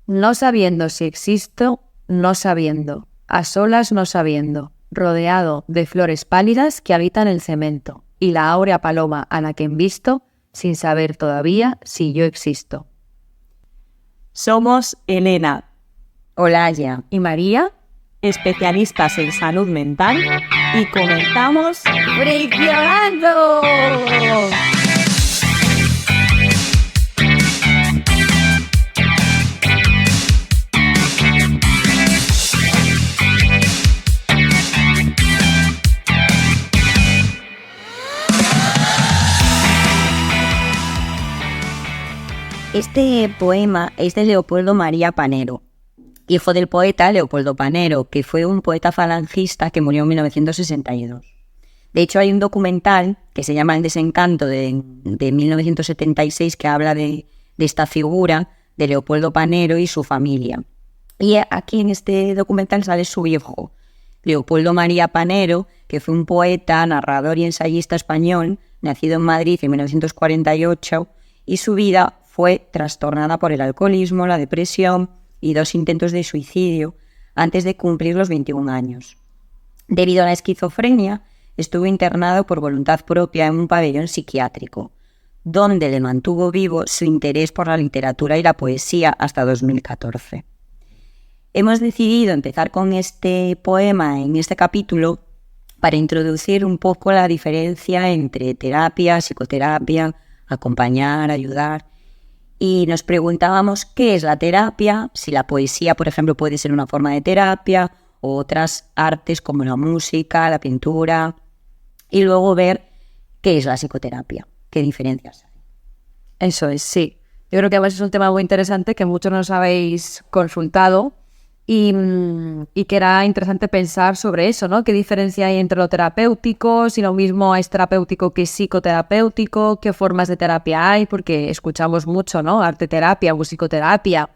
No sabiendo si existo, no sabiendo, a solas no sabiendo, rodeado de flores pálidas que habitan el cemento, y la áurea paloma a la que envisto, sin saber todavía si yo existo. Somos Elena, Olaya ¿Y María? especialistas en salud mental, y comenzamos ¡Friccionando! Este poema es de Leopoldo María Panero, hijo del poeta Leopoldo Panero, que fue un poeta falangista que murió en 1962. De hecho, hay un documental que se llama El desencanto de 1976 que habla de esta figura de Leopoldo Panero y su familia. Y aquí en este documental sale su hijo, Leopoldo María Panero, que fue un poeta, narrador y ensayista español, nacido en Madrid en 1948, y su vida fue trastornada por el alcoholismo, la depresión y 2 intentos de suicidio antes de cumplir los 21 años. Debido a la esquizofrenia, estuvo internado por voluntad propia en un pabellón psiquiátrico, donde le mantuvo vivo su interés por la literatura y la poesía hasta 2014. Hemos decidido empezar con este poema en este capítulo para introducir un poco la diferencia entre terapia, psicoterapia, acompañar, ayudar. Y nos preguntábamos qué es la terapia, si la poesía, por ejemplo, puede ser una forma de terapia, o otras artes como la música, la pintura, y luego ver qué es la psicoterapia, qué diferencias hay. Eso es, sí. Yo creo que además es un tema muy interesante que muchos nos habéis consultado y que era interesante pensar sobre eso, ¿no? ¿Qué diferencia hay entre lo terapéutico? Si lo mismo es terapéutico que psicoterapéutico, ¿qué formas de terapia hay? Porque escuchamos mucho, ¿no? Arteterapia, musicoterapia,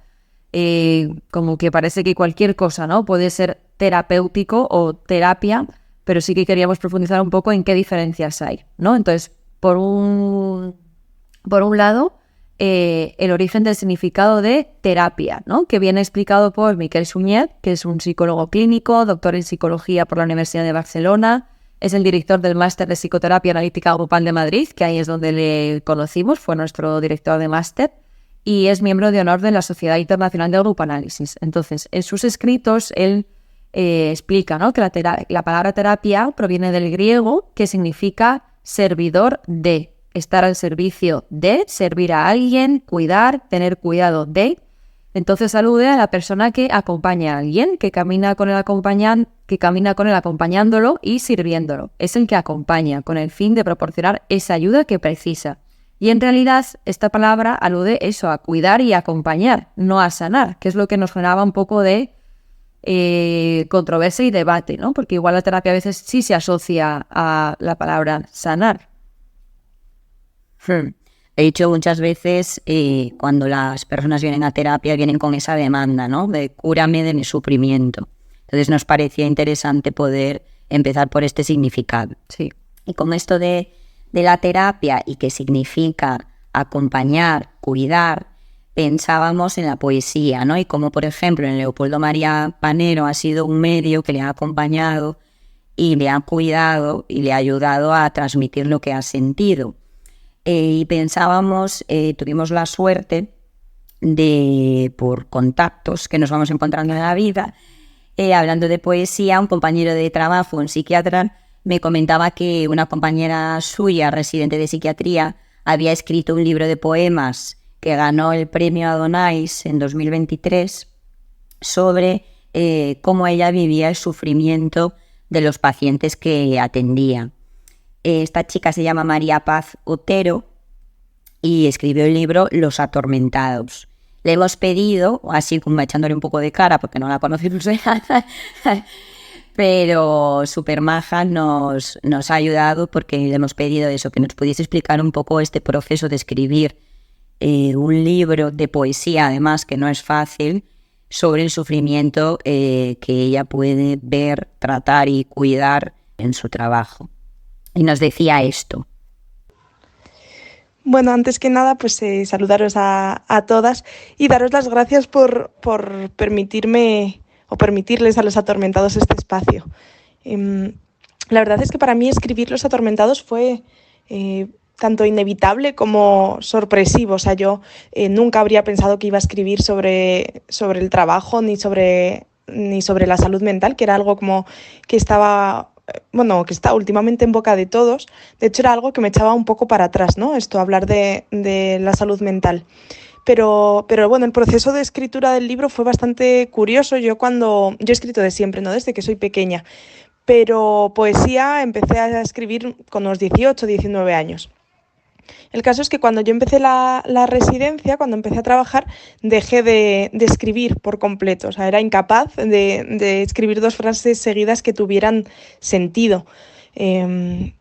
como que parece que cualquier cosa, ¿no? Puede ser terapéutico o terapia, pero sí que queríamos profundizar un poco en qué diferencias hay, ¿no? Entonces, por un lado, el origen del significado de terapia, ¿no? Que viene explicado por Miquel Suñet, que es un psicólogo clínico, doctor en psicología por la Universidad de Barcelona, es el director del máster de psicoterapia analítica grupal de Madrid, que ahí es donde le conocimos, fue nuestro director de máster, y es miembro de honor de la Sociedad Internacional de Grupoanálisis. Entonces, en sus escritos, él explica, ¿no? Que la palabra terapia proviene del griego, que significa servidor de, estar al servicio de, servir a alguien, cuidar, tener cuidado de. Entonces alude a la persona que acompaña a alguien, que camina con el acompañándolo y sirviéndolo. Es el que acompaña con el fin de proporcionar esa ayuda que precisa. Y en realidad esta palabra alude eso, a cuidar y acompañar, no a sanar, que es lo que nos generaba un poco de controversia y debate, ¿no? Porque igual la terapia a veces sí se asocia a la palabra sanar. He dicho muchas veces, cuando las personas vienen a terapia, vienen con esa demanda, ¿no? De cúrame de mi sufrimiento. Entonces nos parecía interesante poder empezar por este significado. Sí. Y con esto de la terapia y que significa acompañar, cuidar, pensábamos en la poesía, ¿no? Y como por ejemplo en Leopoldo María Panero ha sido un medio que le ha acompañado y le ha cuidado y le ha ayudado a transmitir lo que ha sentido. Y pensábamos, tuvimos la suerte de, por contactos que nos vamos encontrando en la vida, hablando de poesía, un compañero de trabajo, un psiquiatra, me comentaba que una compañera suya, residente de psiquiatría, había escrito un libro de poemas que ganó el premio Adonais en 2023 sobre cómo ella vivía el sufrimiento de los pacientes que atendía. Esta chica se llama María Paz Otero y escribió el libro Los Atormentados. Le hemos pedido, así como echándole un poco de cara porque no la conocemos, pero súper maja nos ha ayudado porque le hemos pedido eso, que nos pudiese explicar un poco este proceso de escribir un libro de poesía, además que no es fácil, sobre el sufrimiento que ella puede ver, tratar y cuidar en su trabajo. Y nos decía esto. Bueno, antes que nada, pues saludaros a todas y daros las gracias por permitirme o permitirles a los atormentados este espacio. Em, la verdad es que para mí escribir Los Atormentados fue eh, tanto inevitable como sorpresivo. O sea, yo nunca habría pensado que iba a escribir sobre el trabajo ni sobre la salud mental, que era algo como que estaba, bueno, que está últimamente en boca de todos. De hecho, era algo que me echaba un poco para atrás, ¿no? Esto, hablar de la salud mental. Pero bueno, el proceso de escritura del libro fue bastante curioso. Yo he escrito de siempre, ¿no? Desde que soy pequeña, pero poesía empecé a escribir con unos 18, 19 años. El caso es que cuando yo empecé la residencia, cuando empecé a trabajar, dejé de escribir por completo. O sea, era incapaz de escribir 2 frases seguidas que tuvieran sentido.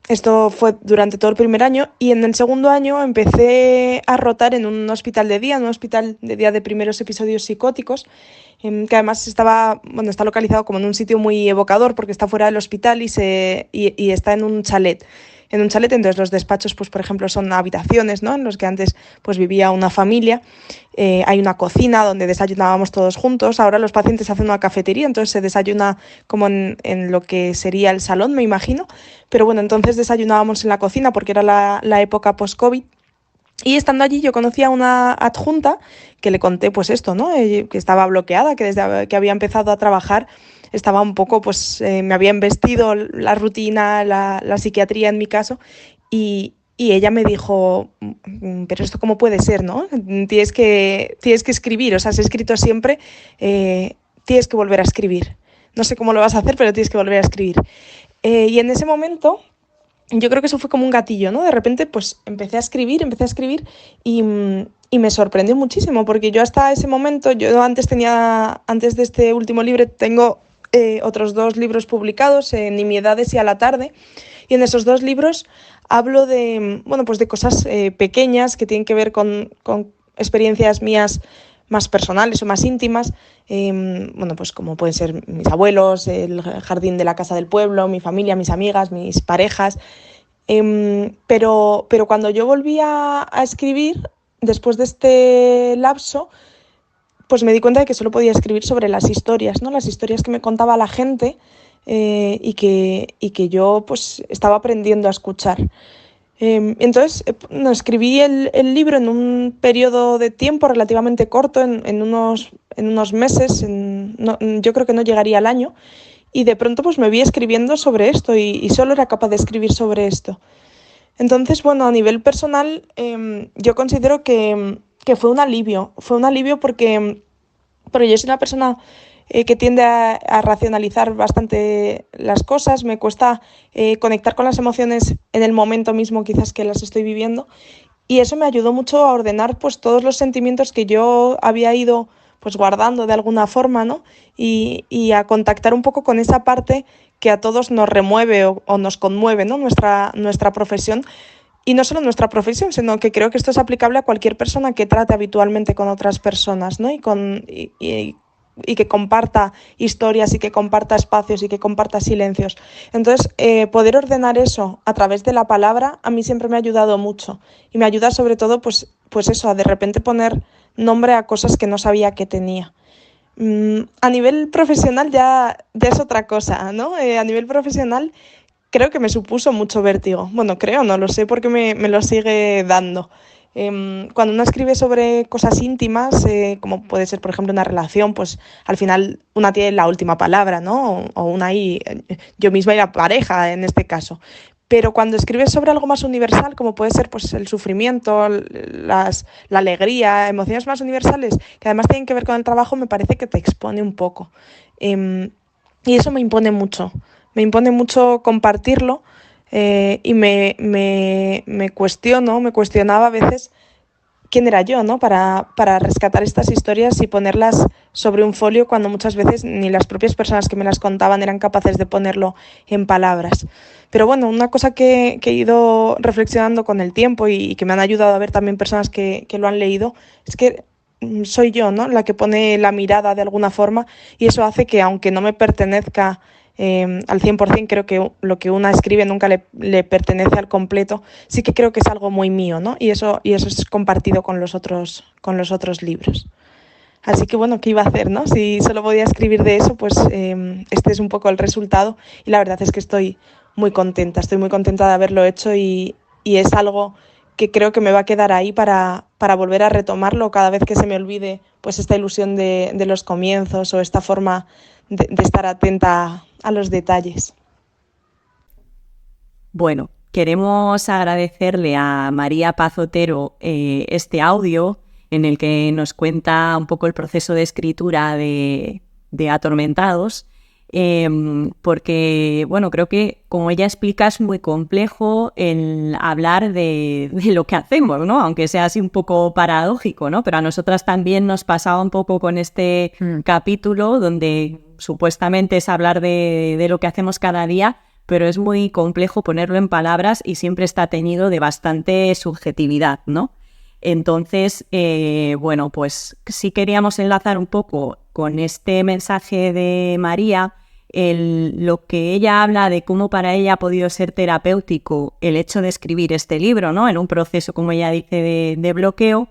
Esto fue durante todo el primer año, y en el segundo año empecé a rotar en un hospital de día de primeros episodios psicóticos, que además está localizado como en un sitio muy evocador porque está fuera del hospital y está en un chalet. Entonces los despachos, pues por ejemplo, son habitaciones, ¿no? En los que antes pues vivía una familia. Hay una cocina donde desayunábamos todos juntos. Ahora los pacientes hacen una cafetería, entonces se desayuna como en lo que sería el salón, me imagino. Pero bueno, entonces desayunábamos en la cocina porque era la época post-COVID. Y estando allí yo conocí a una adjunta que le conté pues esto, ¿no? Que estaba bloqueada, que desde que había empezado a trabajar estaba un poco, pues me había embestido la rutina, la psiquiatría en mi caso, y ella me dijo, pero esto cómo puede ser, ¿no? Tienes que escribir, o sea, has escrito siempre, tienes que volver a escribir. No sé cómo lo vas a hacer, pero tienes que volver a escribir. Y en ese momento yo creo que eso fue como un gatillo, ¿no? De repente pues empecé a escribir y me sorprendió muchísimo, porque yo hasta ese momento, antes de este último libro, tengo otros 2 libros publicados, Nimiedades y A la tarde, y en esos 2 libros hablo pues de cosas pequeñas que tienen que ver con experiencias mías más personales o más íntimas, pues como pueden ser mis abuelos, el jardín de la casa del pueblo, mi familia, mis amigas, mis parejas. Pero cuando yo volví a escribir, después de este lapso, pues me di cuenta de que solo podía escribir sobre las historias, ¿no? Las historias que me contaba la gente, y que yo pues estaba aprendiendo a escuchar. Entonces, escribí el libro en un periodo de tiempo relativamente corto, en unos meses, yo creo que no llegaría al año, y de pronto pues me vi escribiendo sobre esto y solo era capaz de escribir sobre esto. Entonces, bueno, a nivel personal, yo considero que fue un alivio porque yo soy una persona que tiende a racionalizar bastante las cosas. Me cuesta conectar con las emociones en el momento mismo, quizás, que las estoy viviendo, y eso me ayudó mucho a ordenar pues todos los sentimientos que yo había ido pues guardando de alguna forma, ¿no? Y a contactar un poco con esa parte que a todos nos remueve o nos conmueve, ¿no? Nuestra profesión. Y no solo nuestra profesión, sino que creo que esto es aplicable a cualquier persona que trate habitualmente con otras personas, ¿no? Y que comparta historias y que comparta espacios y que comparta silencios. Entonces, poder ordenar eso a través de la palabra a mí siempre me ha ayudado mucho. Y me ayuda sobre todo, pues eso, a de repente poner nombre a cosas que no sabía que tenía. A nivel profesional ya es otra cosa, ¿no? A nivel profesional creo que me supuso mucho vértigo. Bueno, creo, no lo sé, porque me lo sigue dando. Cuando uno escribe sobre cosas íntimas, como puede ser, por ejemplo, una relación, pues al final una tiene la última palabra, ¿no? Yo misma y la pareja en este caso. Pero cuando escribes sobre algo más universal, como puede ser pues el sufrimiento, la alegría, emociones más universales, que además tienen que ver con el trabajo, me parece que te expone un poco. Y eso me impone mucho. Me impone mucho compartirlo, y me cuestionaba a veces quién era yo, ¿no? Para rescatar estas historias y ponerlas sobre un folio, cuando muchas veces ni las propias personas que me las contaban eran capaces de ponerlo en palabras. Pero bueno, una cosa que he ido reflexionando con el tiempo y que me han ayudado a ver también personas que lo han leído, es que soy yo, ¿no?, la que pone la mirada de alguna forma, y eso hace que, aunque no me pertenezca al 100%, creo que lo que una escribe nunca le pertenece al completo, sí que creo que es algo muy mío, ¿no? Y eso es compartido con los otros libros. Así que bueno, ¿qué iba a hacer, no? Si solo podía escribir de eso, pues este es un poco el resultado, y la verdad es que estoy muy contenta de haberlo hecho, y es algo que creo que me va a quedar ahí para volver a retomarlo cada vez que se me olvide pues esta ilusión de los comienzos, o esta forma de estar atenta a los detalles. Bueno, queremos agradecerle a María Paz Otero este audio en el que nos cuenta un poco el proceso de escritura de Atormentados, porque, bueno, creo que, como ella explica, es muy complejo el hablar de lo que hacemos, ¿no? Aunque sea así un poco paradójico, ¿no? Pero a nosotras también nos pasaba un poco con este capítulo, donde supuestamente es hablar de lo que hacemos cada día, pero es muy complejo ponerlo en palabras y siempre está teñido de bastante subjetividad, ¿no? Entonces, bueno, pues sí queríamos enlazar un poco con este mensaje de María, lo que ella habla de cómo para ella ha podido ser terapéutico el hecho de escribir este libro, ¿no? En un proceso, como ella dice, de bloqueo,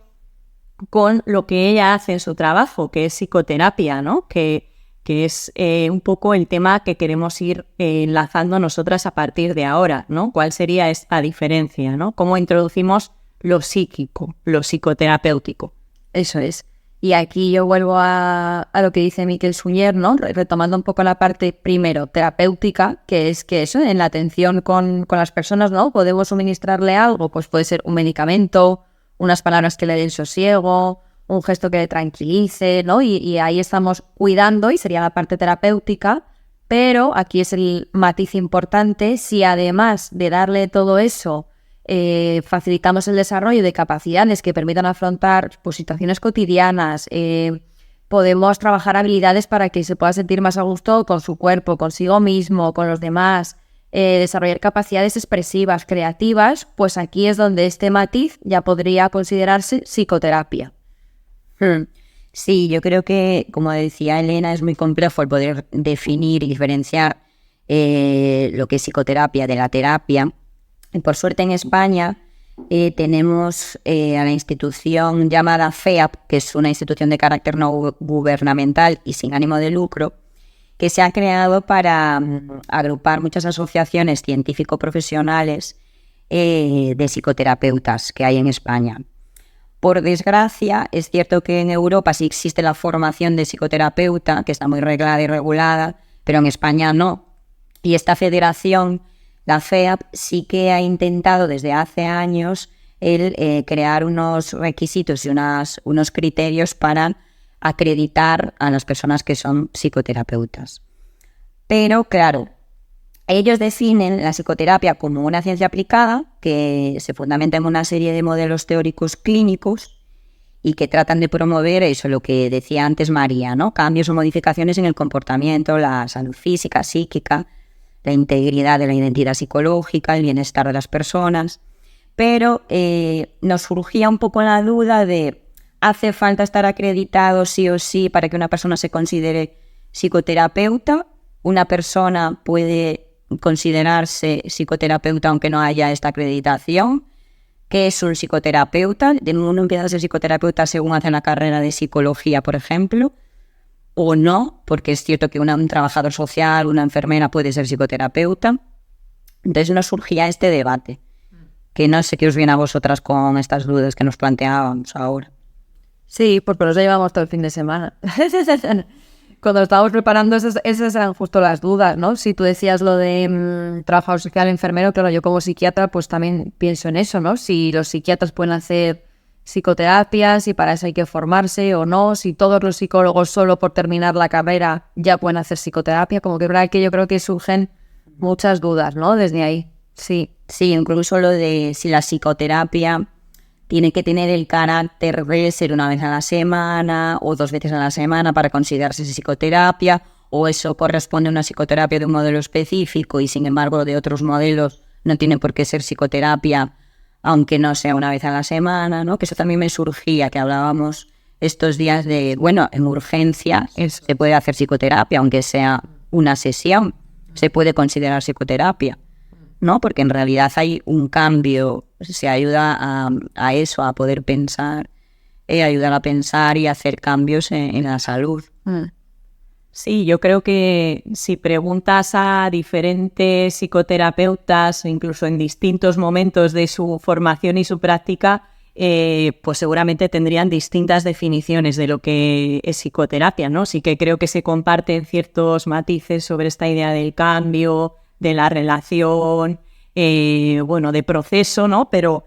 con lo que ella hace en su trabajo, que es psicoterapia, ¿no? Que es un poco el tema que queremos ir enlazando nosotras a partir de ahora, ¿no? ¿Cuál sería esta diferencia, ¿no? ¿Cómo introducimos lo psíquico, lo psicoterapéutico? Eso es. Y aquí yo vuelvo a lo que dice Miquel Sunyer, ¿no? Retomando un poco la parte, primero, terapéutica, que es que eso, en la atención con las personas, ¿no? Podemos suministrarle algo, pues puede ser un medicamento, unas palabras que le den sosiego, un gesto que le tranquilice, ¿no? Y ahí estamos cuidando, y sería la parte terapéutica, pero aquí es el matiz importante: si además de darle todo eso, facilitamos el desarrollo de capacidades que permitan afrontar pues, situaciones cotidianas, podemos trabajar habilidades para que se pueda sentir más a gusto con su cuerpo, consigo mismo, con los demás, desarrollar capacidades expresivas, creativas, pues aquí es donde este matiz ya podría considerarse psicoterapia. Sí, yo creo que, como decía Elena, es muy complejo el poder definir y diferenciar lo que es psicoterapia de la terapia. Y por suerte en España tenemos a la institución llamada FEAP, que es una institución de carácter no gubernamental y sin ánimo de lucro, que se ha creado para agrupar muchas asociaciones científico-profesionales de psicoterapeutas que hay en España. Por desgracia, es cierto que en Europa sí existe la formación de psicoterapeuta, que está muy reglada y regulada, pero en España no. Y esta federación, la FEAP, sí que ha intentado desde hace años crear unos requisitos y unos criterios para acreditar a las personas que son psicoterapeutas. Pero, claro, ellos definen la psicoterapia como una ciencia aplicada que se fundamenta en una serie de modelos teóricos clínicos y que tratan de promover eso, lo que decía antes María, ¿no? Cambios o modificaciones en el comportamiento, la salud física, psíquica, la integridad de la identidad psicológica, el bienestar de las personas. Pero nos surgía un poco la duda de: ¿hace falta estar acreditado sí o sí para que una persona se considere psicoterapeuta? ¿Una persona puede considerarse psicoterapeuta aunque no haya esta acreditación? ¿Qué es un psicoterapeuta? Uno empieza a ser psicoterapeuta según hace la carrera de psicología, por ejemplo, o no, porque es cierto que un trabajador social, una enfermera puede ser psicoterapeuta. Entonces nos surgía este debate, que no sé qué os viene a vosotras con estas dudas que nos planteábamos ahora. Sí, pues por eso llevamos todo el fin de semana. Cuando estábamos preparando, esas eran justo las dudas, ¿no? Si tú decías lo de trabajador social, enfermero, claro, yo como psiquiatra pues también pienso en eso, ¿no? Si los psiquiatras pueden hacer psicoterapia, si para eso hay que formarse o no, si todos los psicólogos solo por terminar la carrera ya pueden hacer psicoterapia, como que es verdad que yo creo que surgen muchas dudas, ¿no? Desde ahí, sí. Sí, incluso lo de si la psicoterapia tiene que tener el carácter de ser una vez a la semana o 2 veces a la semana para considerarse psicoterapia, o eso corresponde a una psicoterapia de un modelo específico y sin embargo de otros modelos no tiene por qué ser psicoterapia aunque no sea una vez a la semana, ¿no? Que eso también me surgía, que hablábamos estos días de, bueno, en urgencias se puede hacer psicoterapia aunque sea una sesión, se puede considerar psicoterapia, ¿no? Porque en realidad hay un cambio, se ayuda a eso, a poder pensar, ayudar a pensar y hacer cambios en la salud. Sí, yo creo que si preguntas a diferentes psicoterapeutas, incluso en distintos momentos de su formación y su práctica, pues seguramente tendrían distintas definiciones de lo que es psicoterapia, ¿no? Sí que creo que se comparten ciertos matices sobre esta idea del cambio, de la relación, de proceso, ¿no? Pero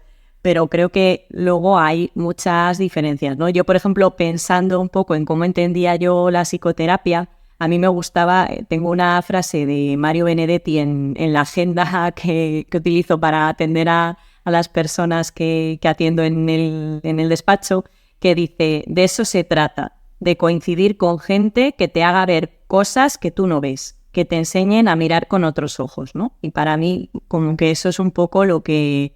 creo que luego hay muchas diferencias, ¿no? Yo, por ejemplo, pensando un poco en cómo entendía yo la psicoterapia, a mí me gustaba, tengo una frase de Mario Benedetti en la agenda que utilizo para atender a las personas que atiendo en el despacho, que dice, de eso se trata, de coincidir con gente que te haga ver cosas que tú no ves, que te enseñen a mirar con otros ojos, ¿no? Y para mí, como que eso es un poco lo que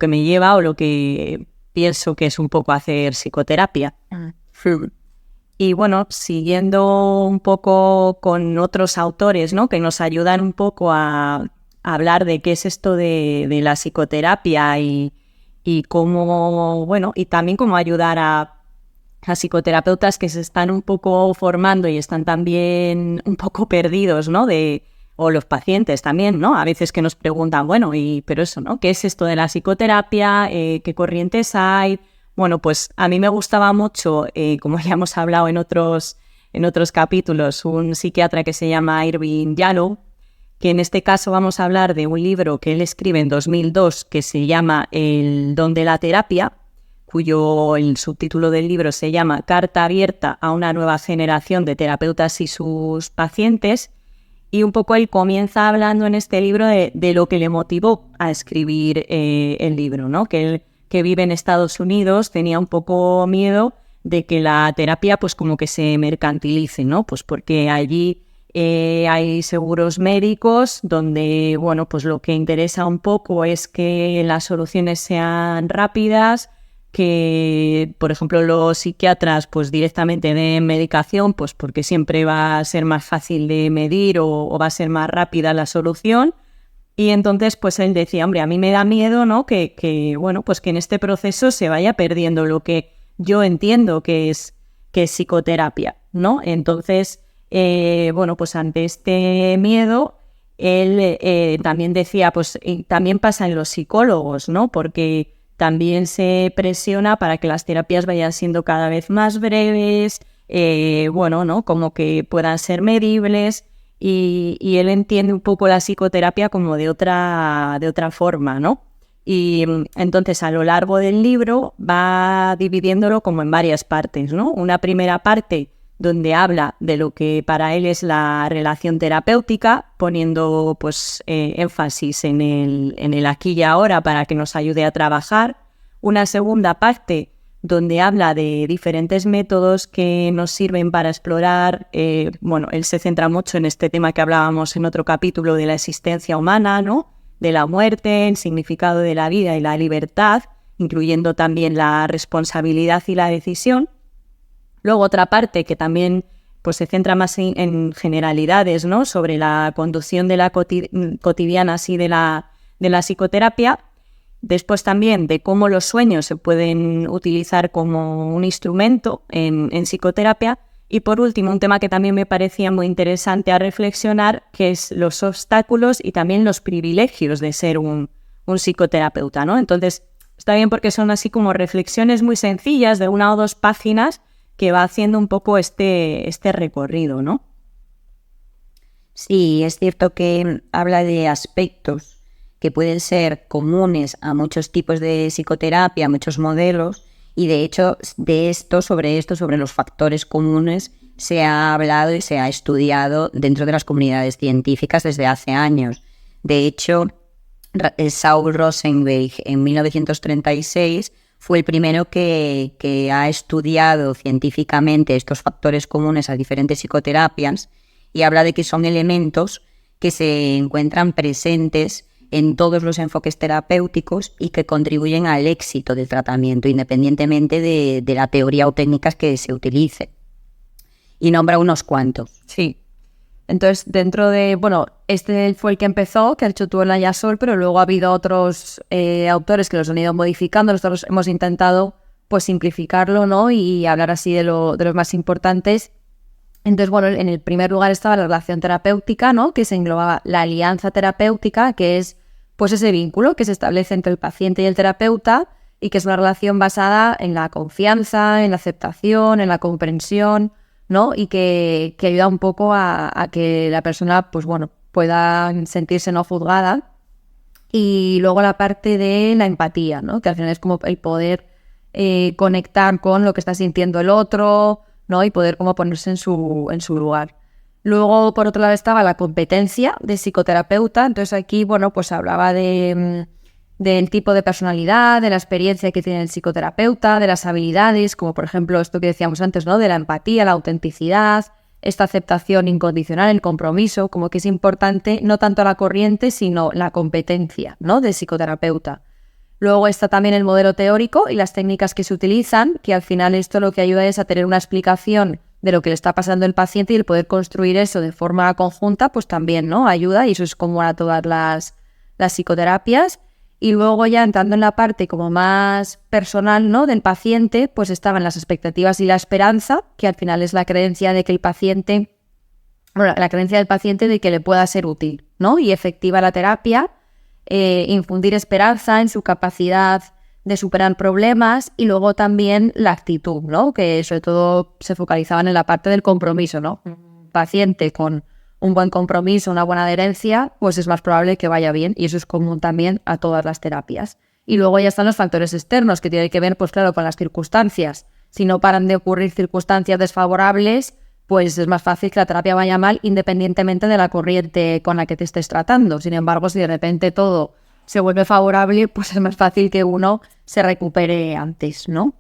me lleva o lo que pienso que es un poco hacer psicoterapia. Y bueno, siguiendo un poco con otros autores, ¿no? Que nos ayudan un poco a hablar de qué es esto de la psicoterapia y cómo, y también cómo ayudar a psicoterapeutas que se están un poco formando y están también un poco perdidos, ¿no? O los pacientes también, ¿no? A veces que nos preguntan, pero eso, ¿no? ¿Qué es esto de la psicoterapia? ¿Qué corrientes hay? Bueno, pues a mí me gustaba mucho, como ya hemos hablado en otros capítulos, un psiquiatra que se llama Irving Yalom, que en este caso vamos a hablar de un libro que él escribe en 2002 que se llama El don de la terapia, el subtítulo del libro se llama Carta abierta a una nueva generación de terapeutas y sus pacientes. Y un poco él comienza hablando en este libro de lo que le motivó a escribir el libro, ¿no? Que él, que vive en Estados Unidos, tenía un poco miedo de que la terapia pues como que se mercantilice, ¿no? Pues porque allí hay seguros médicos donde, pues lo que interesa un poco es que las soluciones sean rápidas, que, por ejemplo, los psiquiatras pues directamente den medicación, pues porque siempre va a ser más fácil de medir o va a ser más rápida la solución. Y entonces, pues él decía, hombre, a mí me da miedo, ¿no? Que en este proceso se vaya perdiendo lo que yo entiendo que es psicoterapia, ¿no? Entonces, pues ante este miedo, él también decía, pues también pasa en los psicólogos, ¿no? Porque también se presiona para que las terapias vayan siendo cada vez más breves, ¿no? Como que puedan ser medibles. Y él entiende un poco la psicoterapia como de otra forma, ¿no? Y entonces a lo largo del libro va dividiéndolo como en varias partes, ¿no? Una primera parte donde habla de lo que para él es la relación terapéutica, poniendo pues énfasis en el aquí y ahora para que nos ayude a trabajar. Una segunda parte donde habla de diferentes métodos que nos sirven para explorar, él se centra mucho en este tema que hablábamos en otro capítulo de la existencia humana, ¿no? De la muerte, el significado de la vida y la libertad, incluyendo también la responsabilidad y la decisión. Luego otra parte que también pues, se centra más en generalidades, ¿no? Sobre la conducción de la cotidiana así de la psicoterapia. Después también de cómo los sueños se pueden utilizar como un instrumento en psicoterapia. Y por último, un tema que también me parecía muy interesante a reflexionar, que es los obstáculos y también los privilegios de ser un psicoterapeuta, ¿no? Entonces, está bien porque son así como reflexiones muy sencillas de 1 o 2 páginas que va haciendo un poco este recorrido, ¿no? Sí, es cierto que habla de aspectos que pueden ser comunes a muchos tipos de psicoterapia, a muchos modelos, y de hecho sobre los factores comunes se ha hablado y se ha estudiado dentro de las comunidades científicas desde hace años. De hecho, Saul Rosenberg en 1936 fue el primero que ha estudiado científicamente estos factores comunes a diferentes psicoterapias y habla de que son elementos que se encuentran presentes en todos los enfoques terapéuticos y que contribuyen al éxito del tratamiento, independientemente de la teoría o técnicas que se utilice. Y nombra unos cuantos. Sí. Entonces, dentro de, bueno, este fue el que empezó, que ha hecho tú en la Sol, pero luego ha habido otros autores que los han ido modificando. Nosotros hemos intentado pues simplificarlo, ¿no? Y hablar así de los más importantes. Entonces, bueno, en el primer lugar estaba la relación terapéutica, ¿no? Que se englobaba la alianza terapéutica, que es pues ese vínculo que se establece entre el paciente y el terapeuta y que es una relación basada en la confianza, en la aceptación, en la comprensión, ¿no? Y que ayuda un poco a que la persona, pues bueno, pueda sentirse no juzgada. Y luego la parte de la empatía, ¿no? Que al final es como el poder conectar con lo que está sintiendo el otro, ¿no? Y poder como ponerse en su lugar. Luego, por otro lado, estaba la competencia de psicoterapeuta. Entonces aquí, bueno, pues hablaba del tipo de personalidad, de la experiencia que tiene el psicoterapeuta, de las habilidades, como por ejemplo esto que decíamos antes, ¿no? De la empatía, la autenticidad, esta aceptación incondicional, el compromiso, como que es importante no tanto la corriente, sino la competencia, ¿no? Del psicoterapeuta. Luego está también el modelo teórico y las técnicas que se utilizan, que al final esto lo que ayuda es a tener una explicación de lo que le está pasando al paciente y el poder construir eso de forma conjunta, pues también, ¿no? Ayuda y eso es común a todas las psicoterapias. Y luego ya entrando en la parte como más personal, ¿no? Del paciente, pues estaban las expectativas y la esperanza, que al final es la creencia de que el paciente, bueno, la creencia del paciente de que le pueda ser útil, ¿no? Y efectiva la terapia. Infundir esperanza en su capacidad de superar problemas y luego también la actitud, ¿no? Que sobre todo se focalizaban en la parte del compromiso, ¿no? Un paciente con un buen compromiso, una buena adherencia, pues es más probable que vaya bien y eso es común también a todas las terapias. Y luego ya están los factores externos que tienen que ver, pues claro, con las circunstancias. Si no paran de ocurrir circunstancias desfavorables, pues es más fácil que la terapia vaya mal independientemente de la corriente con la que te estés tratando. Sin embargo, si de repente todo se vuelve favorable, pues es más fácil que uno se recupere antes, ¿no?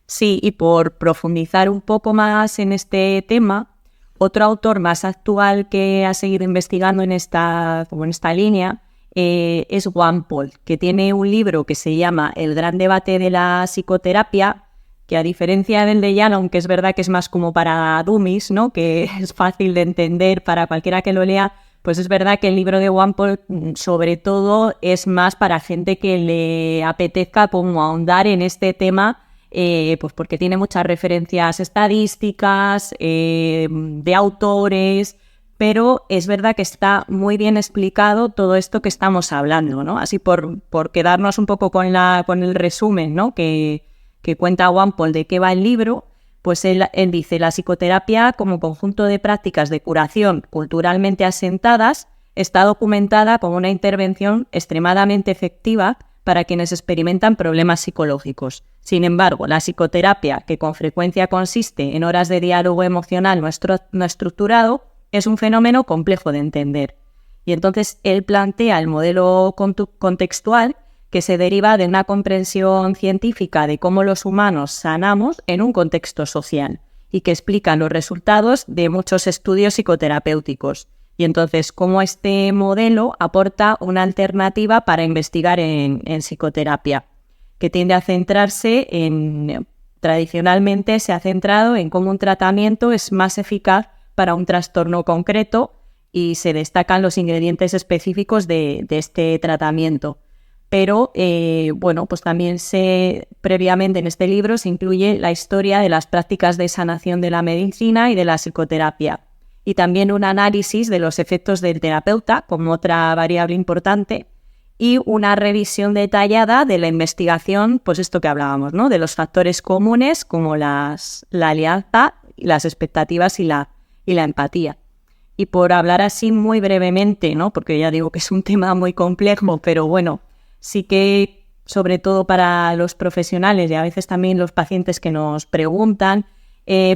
Sí, y por profundizar un poco más en este tema, otro autor más actual que ha seguido investigando en esta línea es Wampole, que tiene un libro que se llama El gran debate de la psicoterapia, que a diferencia del de Jan, aunque es verdad que es más como para dummies, ¿no? Que es fácil de entender para cualquiera que lo lea, pues es verdad que el libro de Wampole sobre todo es más para gente que le apetezca como ahondar en este tema, pues porque tiene muchas referencias estadísticas, de autores, pero es verdad que está muy bien explicado todo esto que estamos hablando, ¿no? Así por quedarnos un poco con el resumen, ¿no? que cuenta Wampole de qué va el libro, pues él dice: la psicoterapia como conjunto de prácticas de curación culturalmente asentadas está documentada como una intervención extremadamente efectiva para quienes experimentan problemas psicológicos. Sin embargo, la psicoterapia, que con frecuencia consiste en horas de diálogo emocional no estructurado, es un fenómeno complejo de entender. Y entonces él plantea el modelo contextual que se deriva de una comprensión científica de cómo los humanos sanamos en un contexto social y que explica los resultados de muchos estudios psicoterapéuticos. Y entonces, cómo este modelo aporta una alternativa para investigar en psicoterapia, que tiende a centrarse tradicionalmente se ha centrado en cómo un tratamiento es más eficaz para un trastorno concreto y se destacan los ingredientes específicos de este tratamiento. Pero, bueno, pues también previamente en este libro se incluye la historia de las prácticas de sanación de la medicina y de la psicoterapia, y también un análisis de los efectos del terapeuta como otra variable importante, y una revisión detallada de la investigación, pues esto que hablábamos, ¿no? De los factores comunes como la alianza, las expectativas y la empatía. Y por hablar así muy brevemente, ¿no? Porque ya digo que es un tema muy complejo, pero bueno, sí que sobre todo para los profesionales y a veces también los pacientes que nos preguntan,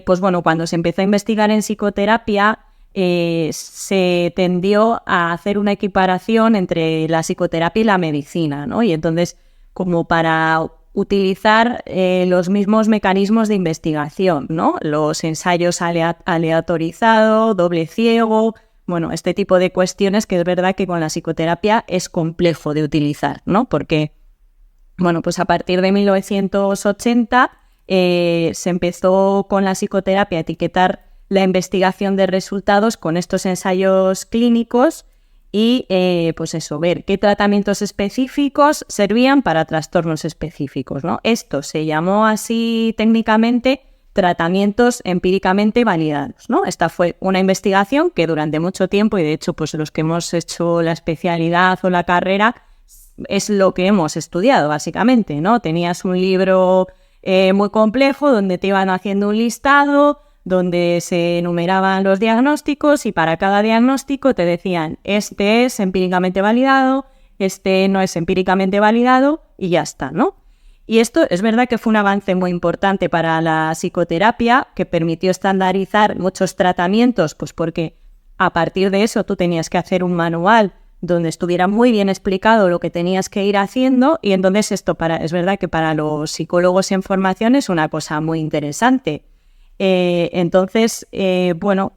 pues bueno, cuando se empezó a investigar en psicoterapia, se tendió a hacer una equiparación entre la psicoterapia y la medicina, ¿no? Y entonces, como para utilizar los mismos mecanismos de investigación, ¿no? Los ensayos aleatorizados, doble ciego, bueno, este tipo de cuestiones que es verdad que con la psicoterapia es complejo de utilizar, ¿no? Porque, bueno, pues a partir de 1980 se empezó con la psicoterapia a etiquetar la investigación de resultados con estos ensayos clínicos y pues eso, ver qué tratamientos específicos servían para trastornos específicos, ¿no? Esto se llamó así técnicamente tratamientos empíricamente validados, ¿no? Esta fue una investigación que durante mucho tiempo, y de hecho pues los que hemos hecho la especialidad o la carrera, es lo que hemos estudiado básicamente, ¿no? Tenías un libro muy complejo donde te iban haciendo un listado, donde se enumeraban los diagnósticos y para cada diagnóstico te decían este es empíricamente validado, este no es empíricamente validado y ya está, ¿no? Y esto es verdad que fue un avance muy importante para la psicoterapia que permitió estandarizar muchos tratamientos, pues porque a partir de eso tú tenías que hacer un manual donde estuviera muy bien explicado lo que tenías que ir haciendo y entonces esto es verdad que para los psicólogos en formación es una cosa muy interesante. Entonces, bueno,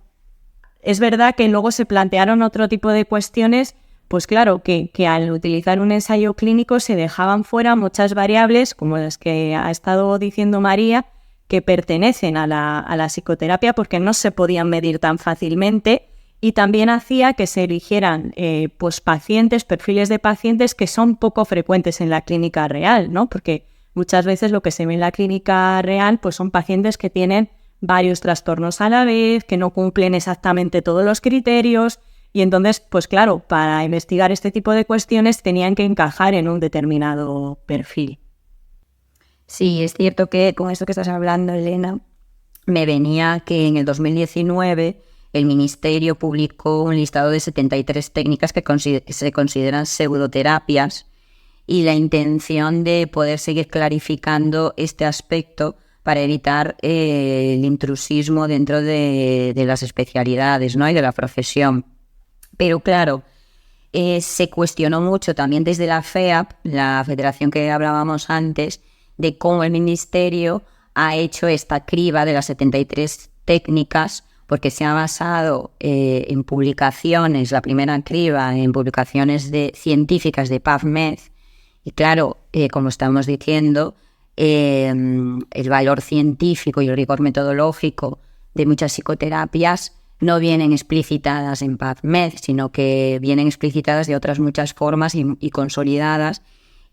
es verdad que luego se plantearon otro tipo de cuestiones, pues claro, que al utilizar un ensayo clínico se dejaban fuera muchas variables, como las que ha estado diciendo María, que pertenecen a la psicoterapia porque no se podían medir tan fácilmente y también hacía que se eligieran pues perfiles de pacientes que son poco frecuentes en la clínica real, ¿no? Porque muchas veces lo que se ve en la clínica real pues son pacientes que tienen varios trastornos a la vez, que no cumplen exactamente todos los criterios y entonces, pues claro, para investigar este tipo de cuestiones tenían que encajar en un determinado perfil. Sí, es cierto que con esto que estás hablando, Elena, me venía que en el 2019 el Ministerio publicó un listado de 73 técnicas que se consideran pseudoterapias y la intención de poder seguir clarificando este aspecto para evitar el intrusismo dentro de las especialidades, ¿no? Y de la profesión. Pero claro, se cuestionó mucho también desde la FEAP, la federación que hablábamos antes, de cómo el Ministerio ha hecho esta criba de las 73 técnicas porque se ha basado en publicaciones, la primera criba en publicaciones científicas de PubMed y claro, como estamos diciendo, el valor científico y el rigor metodológico de muchas psicoterapias no vienen explicitadas en PubMed, sino que vienen explicitadas de otras muchas formas y consolidadas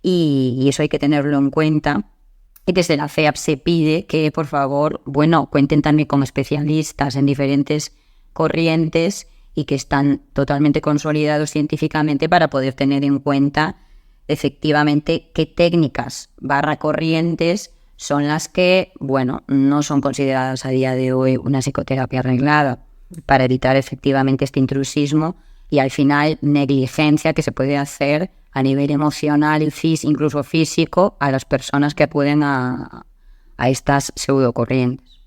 y eso hay que tenerlo en cuenta. Y desde la FEAP se pide que, por favor, cuenten también con especialistas en diferentes corrientes y que están totalmente consolidados científicamente para poder tener en cuenta efectivamente qué técnicas /corrientes son las que, no son consideradas a día de hoy una psicoterapia arreglada para evitar efectivamente este intrusismo y al final negligencia que se puede hacer a nivel emocional y incluso físico a las personas que acuden a estas pseudocorrientes.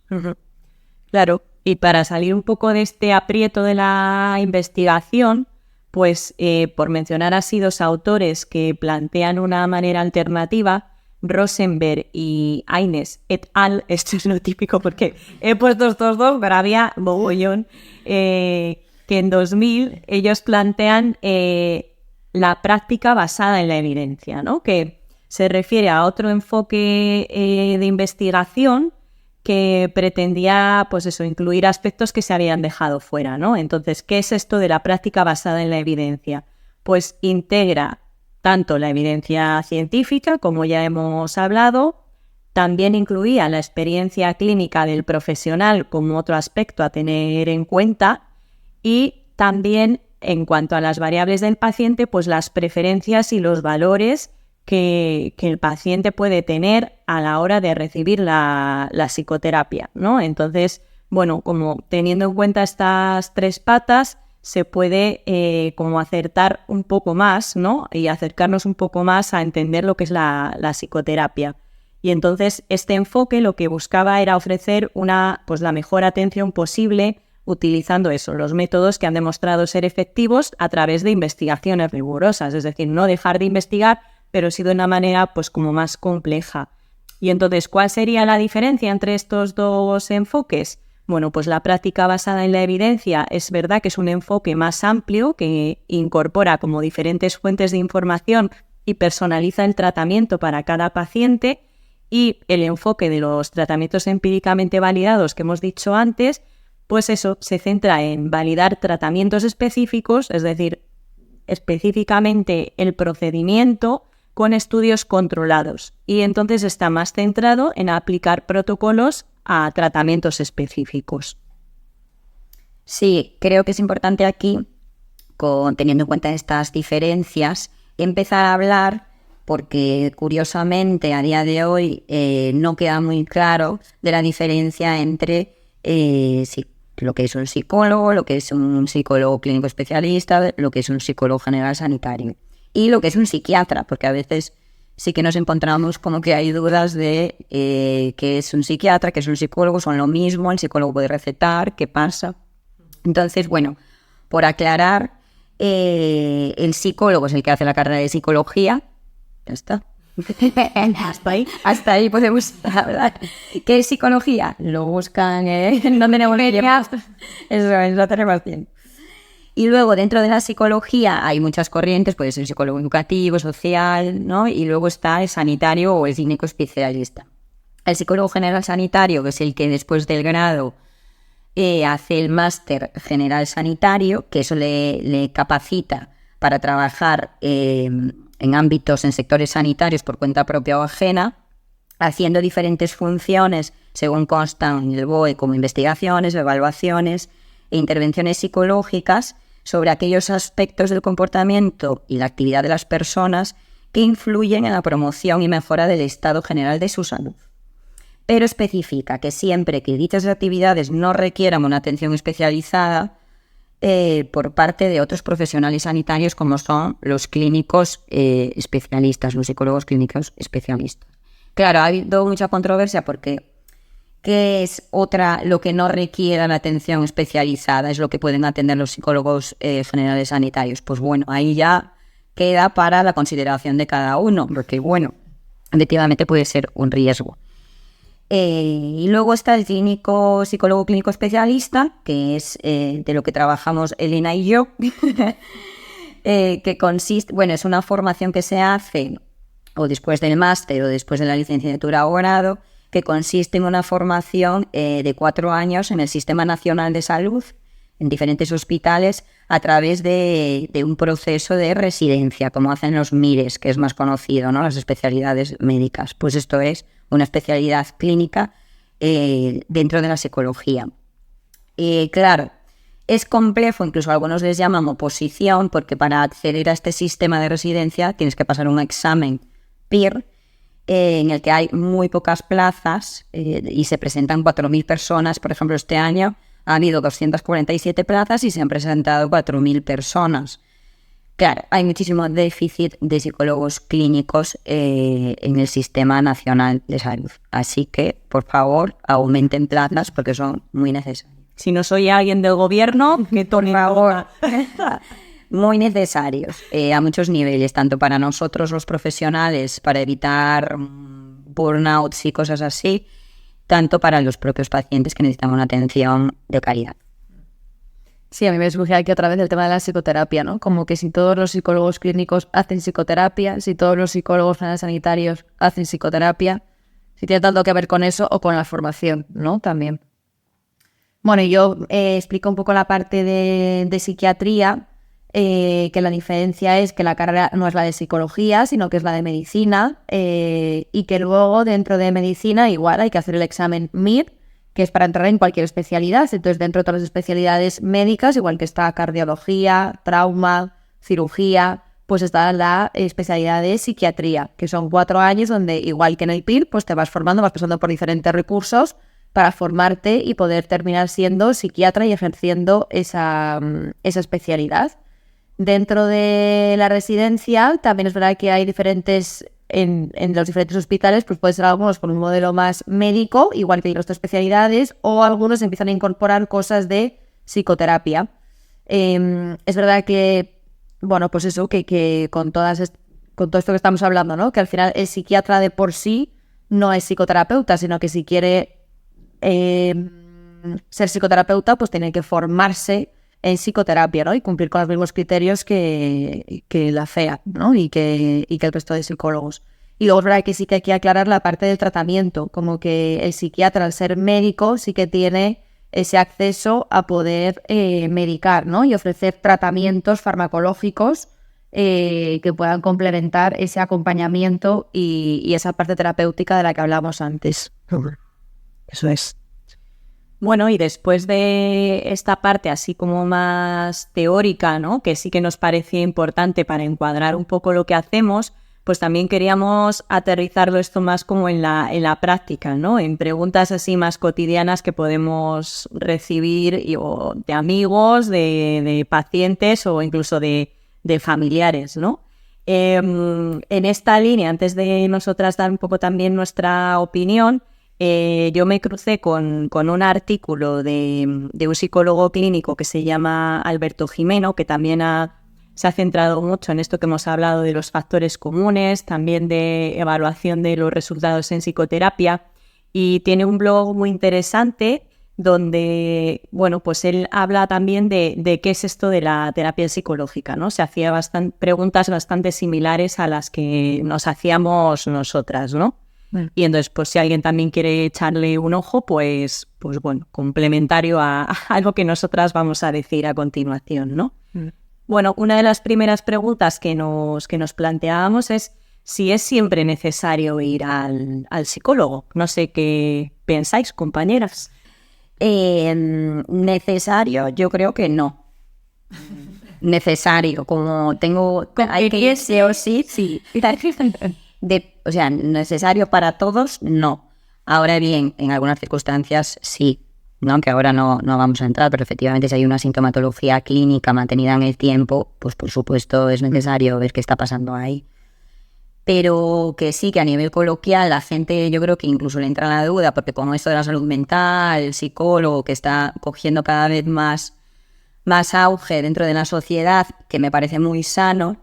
Claro, y para salir un poco de este aprieto de la investigación, pues por mencionar así dos autores que plantean una manera alternativa, Rosenberg y Aynes et al, esto es lo típico porque he puesto estos dos, pero había mogollón, que en 2000 ellos plantean la práctica basada en la evidencia, ¿no? Que se refiere a otro enfoque de investigación que pretendía, pues eso, incluir aspectos que se habían dejado fuera, ¿no? Entonces, ¿qué es esto de la práctica basada en la evidencia? Pues integra tanto la evidencia científica, como ya hemos hablado, también incluía la experiencia clínica del profesional como otro aspecto a tener en cuenta y también en cuanto a las variables del paciente, pues las preferencias y los valores que el paciente puede tener a la hora de recibir la psicoterapia, ¿no? Entonces, como teniendo en cuenta estas tres patas, se puede como acertar un poco más, ¿no? Y acercarnos un poco más a entender lo que es la psicoterapia. Y entonces este enfoque lo que buscaba era ofrecer la mejor atención posible utilizando los métodos que han demostrado ser efectivos a través de investigaciones rigurosas, es decir, no dejar de investigar, pero sí de una manera como más compleja. Y entonces, ¿cuál sería la diferencia entre estos dos enfoques? Pues la práctica basada en la evidencia es verdad que es un enfoque más amplio que incorpora como diferentes fuentes de información y personaliza el tratamiento para cada paciente, y el enfoque de los tratamientos empíricamente validados que hemos dicho antes pues eso, se centra en validar tratamientos específicos, es decir, específicamente el procedimiento con estudios controlados. Y entonces está más centrado en aplicar protocolos a tratamientos específicos. Sí, creo que es importante aquí, teniendo en cuenta estas diferencias, empezar a hablar, porque curiosamente a día de hoy no queda muy claro de la diferencia entre lo que es un psicólogo, lo que es un psicólogo clínico especialista, lo que es un psicólogo general sanitario y lo que es un psiquiatra, porque a veces sí que nos encontramos como que hay dudas de qué es un psiquiatra, qué es un psicólogo, son lo mismo, el psicólogo puede recetar, qué pasa. Entonces, bueno, por aclarar, el psicólogo es el que hace la carrera de psicología. Ya está. Hasta ahí podemos hablar. ¿Qué es psicología? Lo buscan no tenemos tiempo. Eso, no tenemos tiempo. Y luego, dentro de la psicología hay muchas corrientes, puede ser psicólogo educativo, social, ¿no? Y luego está el sanitario o el clínico especialista. El psicólogo general sanitario, que es el que después del grado hace el máster general sanitario, que eso le capacita para trabajar en ámbitos, en sectores sanitarios por cuenta propia o ajena, haciendo diferentes funciones según constan en el BOE, como investigaciones, evaluaciones e intervenciones psicológicas sobre aquellos aspectos del comportamiento y la actividad de las personas que influyen en la promoción y mejora del estado general de su salud. Pero especifica que siempre que dichas actividades no requieran una atención especializada por parte de otros profesionales sanitarios como son los clínicos especialistas, los psicólogos clínicos especialistas. Claro, ha habido mucha controversia porque ¿qué es lo que no requiera la atención especializada? Es lo que pueden atender los psicólogos generales sanitarios. Pues bueno, ahí ya queda para la consideración de cada uno, porque bueno, efectivamente puede ser un riesgo. Y luego está el psicólogo clínico especialista, que es de lo que trabajamos Elena y yo, que consiste, bueno, es una formación que se hace o después del máster o después de la licenciatura o grado, que consiste en una formación de 4 años en el Sistema Nacional de Salud, en diferentes hospitales, a través de un proceso de residencia, como hacen los MIRES, que es más conocido, ¿no? Las especialidades médicas. Pues esto es una especialidad clínica dentro de la psicología. Claro, es complejo, incluso algunos les llaman oposición, porque para acceder a este sistema de residencia tienes que pasar un examen PIR, en el que hay muy pocas plazas y se presentan 4.000 personas. Por ejemplo, este año ha habido 247 plazas y se han presentado 4.000 personas. Claro, hay muchísimo déficit de psicólogos clínicos en el Sistema Nacional de Salud. Así que, por favor, aumenten plazas porque son muy necesarias. Si no soy alguien del gobierno, que por favor. Muy necesarios a muchos niveles, tanto para nosotros los profesionales, para evitar burnouts y cosas así, tanto para los propios pacientes que necesitan una atención de calidad. Sí, a mí me surge aquí otra vez el tema de la psicoterapia, ¿no? Como que si todos los psicólogos clínicos hacen psicoterapia, si todos los psicólogos generales sanitarios hacen psicoterapia, si tiene tanto que ver con eso o con la formación, ¿no? También. Bueno, yo explico un poco la parte de psiquiatría, que la diferencia es que la carrera no es la de psicología, sino que es la de medicina, y que luego dentro de medicina igual hay que hacer el examen MIR, que es para entrar en cualquier especialidad. Entonces, dentro de todas las especialidades médicas, igual que está cardiología, trauma, cirugía, pues está la especialidad de psiquiatría, que son 4 años donde, igual que en el PIR, pues te vas formando, vas pasando por diferentes recursos para formarte y poder terminar siendo psiquiatra y ejerciendo esa especialidad. Dentro de la residencia también es verdad que hay diferentes, en los diferentes hospitales, pues puede ser algunos con un modelo más médico, igual que hay otras especialidades, o algunos empiezan a incorporar cosas de psicoterapia. Es verdad que, bueno, pues eso, que con todo esto que estamos hablando, ¿no? Que al final el psiquiatra de por sí no es psicoterapeuta, sino que si quiere ser psicoterapeuta, pues tiene que formarse en psicoterapia, ¿no? Y cumplir con los mismos criterios que la FEA, ¿no? Y que el resto de psicólogos. Y luego es verdad que sí que hay que aclarar la parte del tratamiento, como que el psiquiatra, al ser médico, sí que tiene ese acceso a poder medicar, ¿no? Y ofrecer tratamientos farmacológicos que puedan complementar ese acompañamiento y esa parte terapéutica de la que hablamos antes. Eso es. Bueno, y después de esta parte así como más teórica, ¿no? Que sí que nos parecía importante para encuadrar un poco lo que hacemos, pues también queríamos aterrizarlo esto más como en la práctica, ¿no? En preguntas así más cotidianas que podemos recibir o de amigos, de pacientes o incluso de familiares, ¿no? En esta línea, antes de nosotras dar un poco también nuestra opinión, yo me crucé con un artículo de un psicólogo clínico que se llama Alberto Jimeno, que también se ha centrado mucho en esto que hemos hablado de los factores comunes, también de evaluación de los resultados en psicoterapia, y tiene un blog muy interesante donde, bueno, pues él habla también de qué es esto de la terapia psicológica, ¿no? Se hacía preguntas bastante similares a las que nos hacíamos nosotras, ¿no? Y entonces, pues si alguien también quiere echarle un ojo, pues bueno, complementario a algo que nosotras vamos a decir a continuación, ¿no? Bueno, una de las primeras preguntas que nos planteábamos es si es siempre necesario ir al psicólogo. No sé qué pensáis, compañeras. Necesario, yo creo que no. Necesario, como tengo... Hay que ir sí o sí. O sea, necesario para todos, no. Ahora bien, en algunas circunstancias sí, ¿no? Que ahora no vamos a entrar, pero efectivamente si hay una sintomatología clínica mantenida en el tiempo, pues por supuesto es necesario ver qué está pasando ahí. Pero que sí, que a nivel coloquial la gente, yo creo que incluso le entra la duda, porque con esto de la salud mental, el psicólogo que está cogiendo cada vez más auge dentro de la sociedad, que me parece muy sano,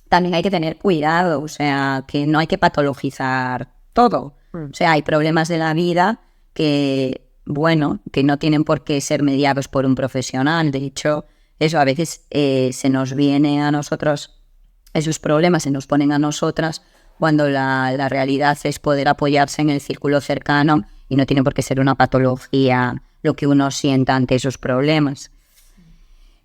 también hay que tener cuidado, o sea, que no hay que patologizar todo. O sea, hay problemas de la vida que, bueno, que no tienen por qué ser mediados por un profesional. De hecho, eso a veces se nos viene a nosotros, esos problemas se nos ponen a nosotras cuando la realidad es poder apoyarse en el círculo cercano y no tiene por qué ser una patología lo que uno sienta ante esos problemas.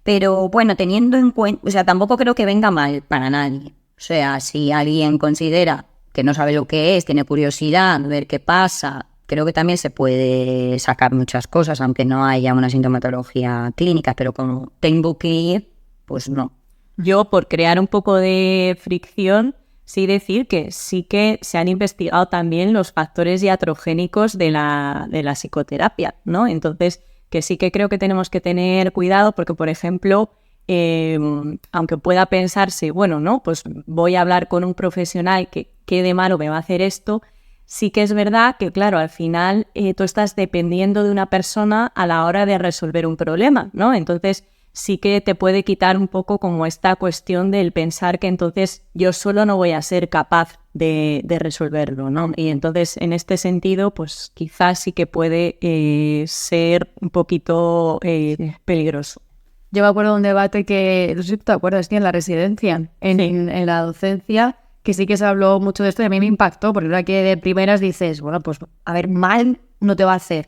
Pero bueno, teniendo en cuenta, o sea, tampoco creo que venga mal para nadie. O sea, si alguien considera que no sabe lo que es, tiene curiosidad, ver qué pasa, creo que también se puede sacar muchas cosas, aunque no haya una sintomatología clínica, pero como tengo que ir, pues no. Yo, por crear un poco de fricción, sí decir que sí que se han investigado también los factores iatrogénicos de la psicoterapia, ¿no? Entonces, que sí que creo que tenemos que tener cuidado porque, por ejemplo, aunque pueda pensarse, bueno, ¿no? Pues voy a hablar con un profesional que de malo me va a hacer esto, sí que es verdad que, claro, al final tú estás dependiendo de una persona a la hora de resolver un problema, ¿no? Entonces, sí que te puede quitar un poco como esta cuestión del pensar que entonces yo solo no voy a ser capaz de resolverlo, ¿no? Y entonces, en este sentido, pues quizás sí que puede ser un poquito peligroso. Yo me acuerdo de un debate que, no sé si te acuerdas, en la residencia, en la docencia, que sí que se habló mucho de esto y a mí me impactó, porque era que de primeras dices, bueno, pues a ver, mal no te va a hacer.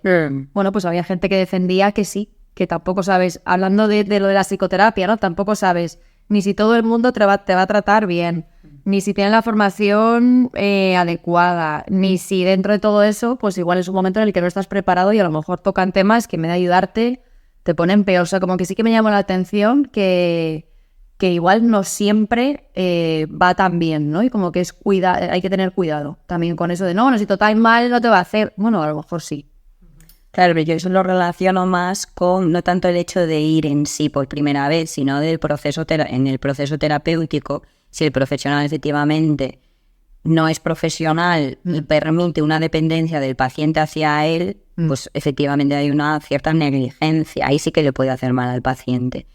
Bueno, pues había gente que defendía que sí, que tampoco sabes, hablando de lo de la psicoterapia, ¿no? Tampoco sabes ni si todo el mundo te va a tratar bien, ni si tienen la formación adecuada, ni si dentro de todo eso, pues igual es un momento en el que no estás preparado y a lo mejor tocan temas que en vez de ayudarte te ponen peor. O sea, como que sí que me llamó la atención que igual no siempre va tan bien, ¿no? Y como que hay que tener cuidado también con eso de no, si total mal no te va a hacer. Bueno, a lo mejor sí. Claro, pero yo eso lo relaciono más con no tanto el hecho de ir en sí por primera vez, sino del proceso en el proceso terapéutico. Si el profesional efectivamente no es profesional y permite una dependencia del paciente hacia él, pues efectivamente hay una cierta negligencia. Ahí sí que le puede hacer mal al paciente.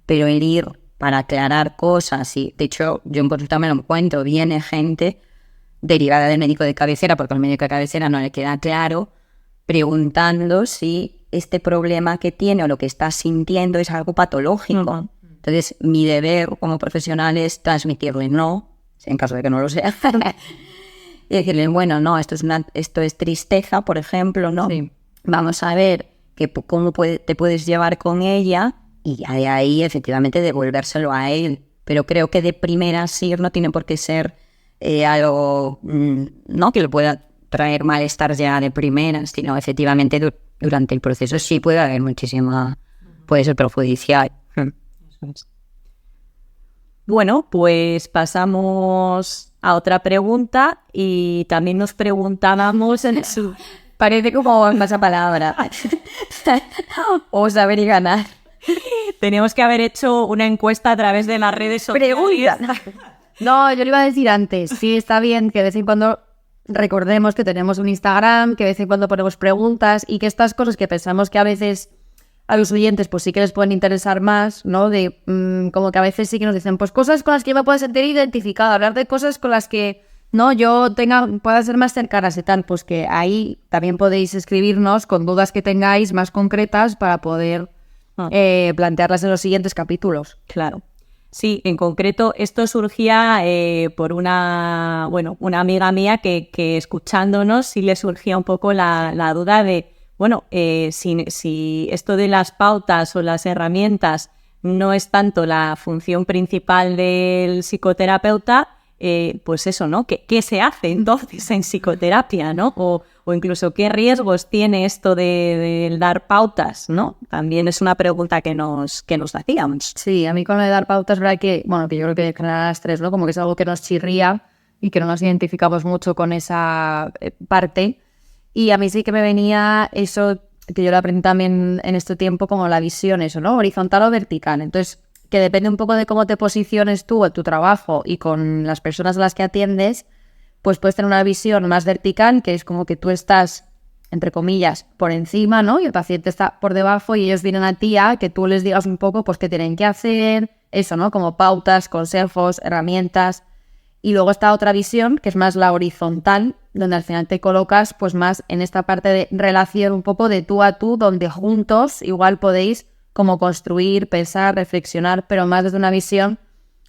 Pero el ir para aclarar cosas, y de hecho yo en consulta me lo encuentro, viene gente derivada del médico de cabecera, porque al médico de cabecera no le queda claro, preguntando si este problema que tiene o lo que está sintiendo es algo patológico. Entonces, mi deber como profesional es transmitirle no, en caso de que no lo sea, y decirle, bueno, no, esto es tristeza, por ejemplo, ¿no? Sí. Vamos a ver cómo te puedes llevar con ella y ya de ahí efectivamente devolvérselo a él. Pero creo que de primera sí no tiene por qué ser algo no que le pueda traer malestar ya de primeras, sino efectivamente durante el proceso sí puede haber puede ser perjudicial. Bueno, pues pasamos a otra pregunta y también nos preguntábamos en su... Parece como en pasapalabra. O saber y ganar. Teníamos que haber hecho una encuesta a través de las redes sociales. No, yo le iba a decir antes. Sí, está bien que de vez en cuando recordemos que tenemos un Instagram, que de vez en cuando ponemos preguntas y que estas cosas que pensamos que a veces a los oyentes pues sí que les pueden interesar más, ¿no? De como que a veces sí que nos dicen pues cosas con las que yo me puedo sentir identificada, hablar de cosas con las que no yo pueda ser más cercanas y tal, pues que ahí también podéis escribirnos con dudas que tengáis más concretas para poder plantearlas en los siguientes capítulos. Claro. Sí, en concreto esto surgía por una amiga mía que escuchándonos sí le surgía un poco la duda de, si esto de las pautas o las herramientas no es tanto la función principal del psicoterapeuta, pues eso, ¿no? ¿Qué se hace entonces en psicoterapia, ¿no? O incluso qué riesgos tiene esto de dar pautas, ¿no? También es una pregunta que nos hacíamos. Sí, a mí con lo de dar pautas, verdad que yo creo que en general las tres, ¿no? Como que es algo que nos chirría y que no nos identificamos mucho con esa parte. Y a mí sí que me venía eso, que yo lo aprendí también en este tiempo, como la visión, eso, ¿no? Horizontal o vertical. Entonces, que depende un poco de cómo te posiciones tú en tu trabajo y con las personas a las que atiendes, pues puedes tener una visión más vertical, que es como que tú estás, entre comillas, por encima, ¿no? Y el paciente está por debajo y ellos vienen a ti a que tú les digas un poco pues qué tienen que hacer, eso, ¿no? Como pautas, consejos, herramientas. Y luego está otra visión, que es más la horizontal, donde al final te colocas pues más en esta parte de relación un poco de tú a tú, donde juntos igual podéis como construir, pensar, reflexionar, pero más desde una visión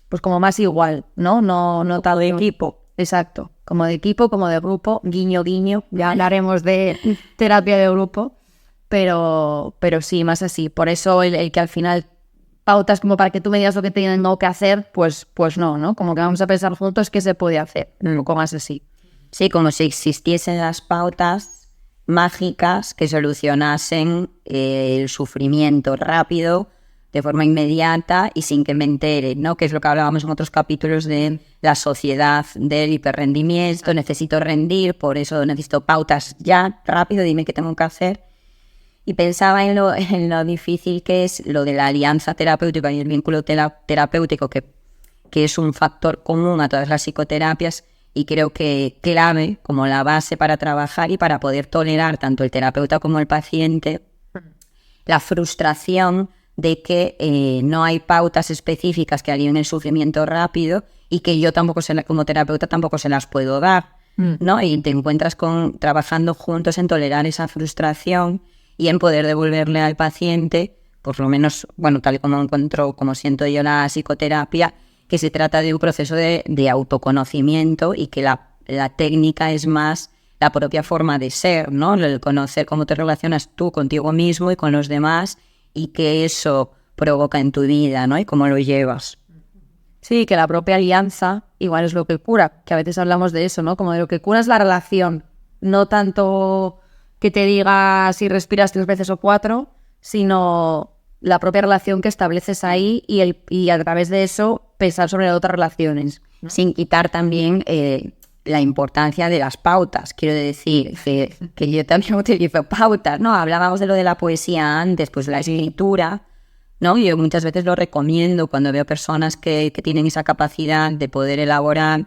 pues como más igual, ¿no? No tal de equipo. Exacto, como de equipo, como de grupo, guiño, guiño, ya hablaremos de terapia de grupo, pero sí, más así. Por eso el que al final pautas como para que tú me digas lo que tengo que hacer, pues no, Como que vamos a pensar juntos qué se puede hacer, un poco más así. Sí, como si existiesen las pautas mágicas que solucionasen el sufrimiento rápido, de forma inmediata y sin que me entere, ¿no? Que es lo que hablábamos en otros capítulos de la sociedad del hiperrendimiento. Necesito rendir, por eso necesito pautas ya, rápido, dime qué tengo que hacer. Y pensaba en lo difícil que es lo de la alianza terapéutica y el vínculo terapéutico, que es un factor común a todas las psicoterapias y creo que clave como la base para trabajar y para poder tolerar tanto el terapeuta como el paciente la frustración de que no hay pautas específicas que alivien el sufrimiento rápido y que yo tampoco como terapeuta tampoco se las puedo dar, ¿no? Y te encuentras trabajando juntos en tolerar esa frustración y en poder devolverle al paciente, por lo menos, tal y como siento yo la psicoterapia, que se trata de un proceso de autoconocimiento y que la técnica es más la propia forma de ser, ¿no? El conocer cómo te relacionas tú contigo mismo y con los demás y qué eso provoca en tu vida, ¿no? Y cómo lo llevas. Sí, que la propia alianza igual es lo que cura, que a veces hablamos de eso, ¿no? Como de lo que cura es la relación, no tanto que te diga si respiras 3 veces o 4, sino la propia relación que estableces ahí y a través de eso pensar sobre otras relaciones. Sin quitar también la importancia de las pautas. Quiero decir que yo también utilizo pautas, ¿no? Hablábamos de lo de la poesía antes, pues la escritura, ¿no? Yo muchas veces lo recomiendo cuando veo personas que tienen esa capacidad de poder elaborar,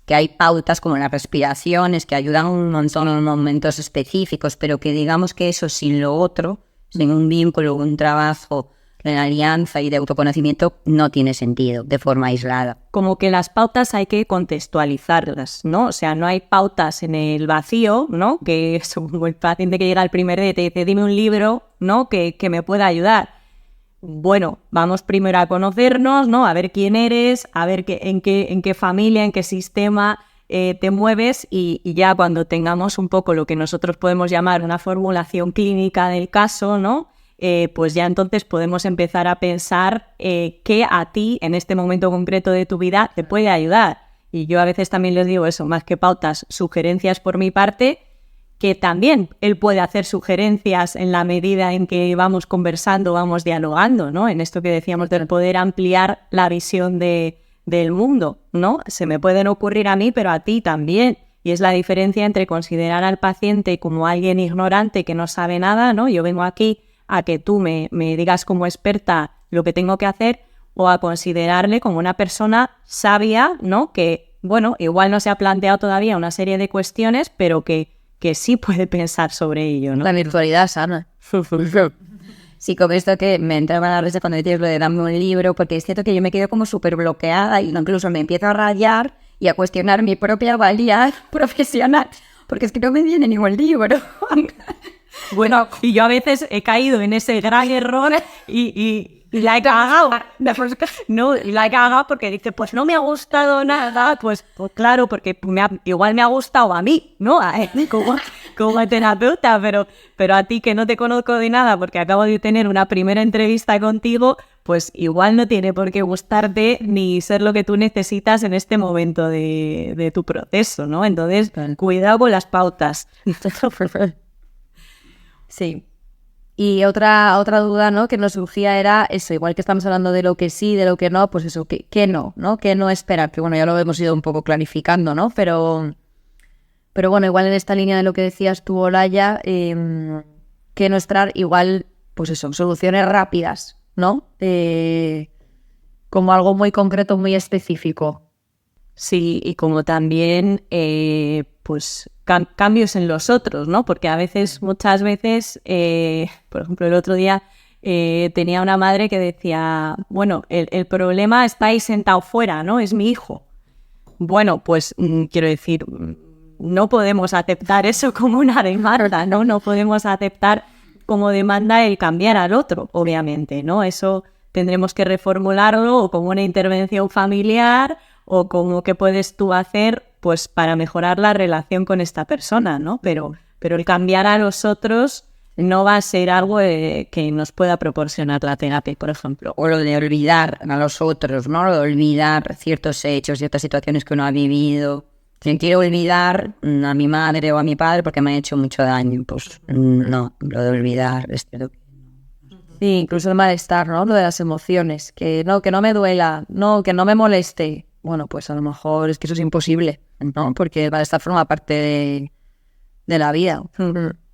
que hay pautas como las respiraciones que ayudan un montón en momentos específicos, pero que digamos que eso sin lo otro, sin un vínculo, un trabajo en alianza y de autoconocimiento, no tiene sentido de forma aislada. Como que las pautas hay que contextualizarlas, ¿no? O sea, no hay pautas en el vacío, ¿no? Que es como el paciente que llega el primer día y te dice, dime un libro, ¿no? Que me pueda ayudar. Bueno, vamos primero a conocernos, ¿no? A ver quién eres, a ver en qué familia, en qué sistema te mueves y ya cuando tengamos un poco lo que nosotros podemos llamar una formulación clínica del caso, ¿no? Pues ya entonces podemos empezar a pensar qué a ti en este momento concreto de tu vida te puede ayudar. Y yo a veces también les digo eso, más que pautas, sugerencias por mi parte, que también él puede hacer sugerencias en la medida en que vamos conversando, vamos dialogando, ¿no? En esto que decíamos del poder ampliar la visión del mundo, ¿no? Se me pueden ocurrir a mí, pero a ti también. Y es la diferencia entre considerar al paciente como alguien ignorante que no sabe nada, ¿no? Yo vengo aquí a que tú me digas como experta lo que tengo que hacer, o a considerarle como una persona sabia, ¿no? Que, bueno, igual no se ha planteado todavía una serie de cuestiones, pero que sí puede pensar sobre ello, ¿no? La virtualidad sana. Sí, con esto que me entraba la risa cuando dices lo de darme un libro, porque es cierto que yo me quedo como súper bloqueada y incluso me empiezo a rayar y a cuestionar mi propia valía profesional, porque es que no me viene ningún libro. Bueno, y yo a veces he caído en ese gran error y la he cagado. No, y la he cagado porque dice, pues no me ha gustado nada. Pues claro, porque igual me ha gustado a mí, ¿no? Como terapeuta, pero a ti que no te conozco de nada porque acabo de tener una primera entrevista contigo, pues igual no tiene por qué gustarte ni ser lo que tú necesitas en este momento de tu proceso, ¿no? Entonces, cuidado con las pautas. Sí. Y otra duda, ¿no?, que nos surgía era eso, igual que estamos hablando de lo que sí, de lo que no, pues eso, ¿qué no, ¿no? ¿Qué no esperar? Que bueno, ya lo hemos ido un poco clarificando, ¿no? Pero bueno, igual en esta línea de lo que decías tú, Olaya, que no esperar, igual, pues eso, soluciones rápidas, ¿no? Como algo muy concreto, muy específico. Sí, y como también, pues cambios en los otros, ¿no? Porque a veces, muchas veces, por ejemplo, el otro día tenía una madre que decía, bueno, el problema está ahí sentado fuera, ¿no? Es mi hijo. Bueno, pues quiero decir, no podemos aceptar eso como una demanda, ¿no? No podemos aceptar como demanda el cambiar al otro, obviamente, ¿no? Eso tendremos que reformularlo o como una intervención familiar o como qué puedes tú hacer pues para mejorar la relación con esta persona, ¿no? Pero el cambiar a los otros no va a ser algo que nos pueda proporcionar la terapia, por ejemplo. O lo de olvidar a los otros, ¿no? Lo de olvidar ciertos hechos, ciertas situaciones que uno ha vivido. Si quiero olvidar a mi madre o a mi padre porque me han hecho mucho daño, pues no, lo de olvidar es cierto. Sí, incluso el malestar, ¿no? Lo de las emociones, que no me duela, no, que no me moleste. Bueno, pues a lo mejor es que eso es imposible, ¿no? Porque el malestar forma parte de la vida.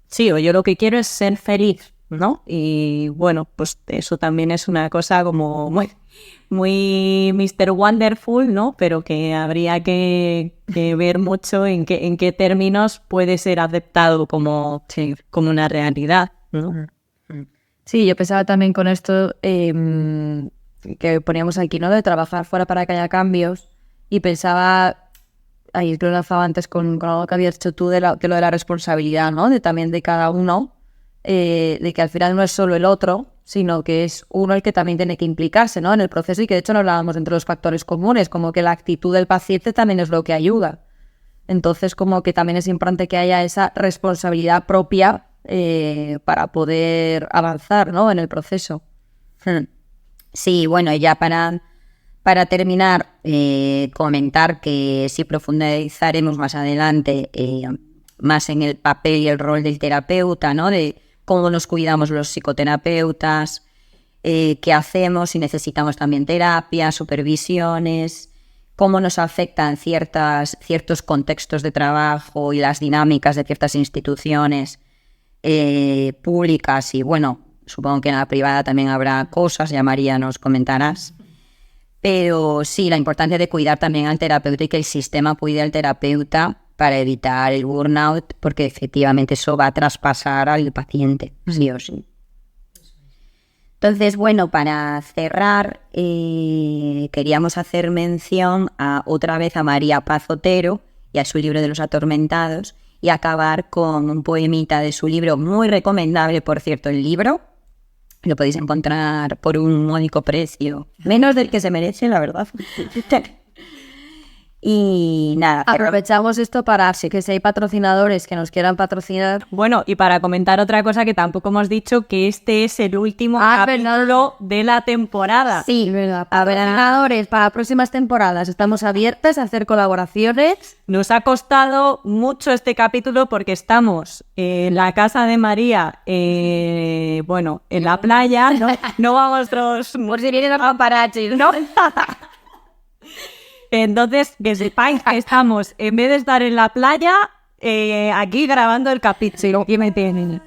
Sí, o yo lo que quiero es ser feliz, ¿no? Y bueno, pues eso también es una cosa como muy Mr. Wonderful, ¿no? Pero que habría que ver mucho en qué términos puede ser aceptado como una realidad, ¿no? Sí, yo pensaba también con esto que poníamos aquí, ¿no? De trabajar fuera para que haya cambios. Y pensaba, ahí lo lanzaba antes con algo que habías hecho tú de lo de la responsabilidad, ¿no? También de cada uno, de que al final no es solo el otro, sino que es uno el que también tiene que implicarse, ¿no? En el proceso, y que de hecho no hablábamos entre los factores comunes, como que la actitud del paciente también es lo que ayuda. Entonces, como que también es importante que haya esa responsabilidad propia para poder avanzar, ¿no? En el proceso. Sí, bueno, ya para terminar, comentar que sí profundizaremos más adelante más en el papel y el rol del terapeuta, ¿no? De cómo nos cuidamos los psicoterapeutas, qué hacemos, si necesitamos también terapia, supervisiones, cómo nos afectan ciertos contextos de trabajo y las dinámicas de ciertas instituciones públicas, y bueno, supongo que en la privada también habrá cosas, ya María nos comentarás. Pero sí, la importancia de cuidar también al terapeuta y que el sistema cuide al terapeuta para evitar el burnout, porque efectivamente eso va a traspasar al paciente, sí o sí. Entonces, bueno, para cerrar, queríamos hacer mención otra vez a María Paz Otero y a su libro de los atormentados, y acabar con un poemita de su libro, muy recomendable, por cierto, el libro. Lo podéis encontrar por un módico precio, menos del que se merece, la verdad. Y nada, Aprovechamos esto para que si hay patrocinadores que nos quieran patrocinar. Bueno, y para comentar otra cosa que tampoco hemos dicho, que este es el último capítulo de la temporada. Sí, es verdad. Patrocinadores para próximas temporadas. Estamos abiertas a hacer colaboraciones. Nos ha costado mucho este capítulo porque estamos en la casa de María, bueno, en la playa, no vamos todos... Por si vienen los paparazzis, ¿no? Entonces, que sepáis que estamos, en vez de estar en la playa, aquí grabando el capítulo.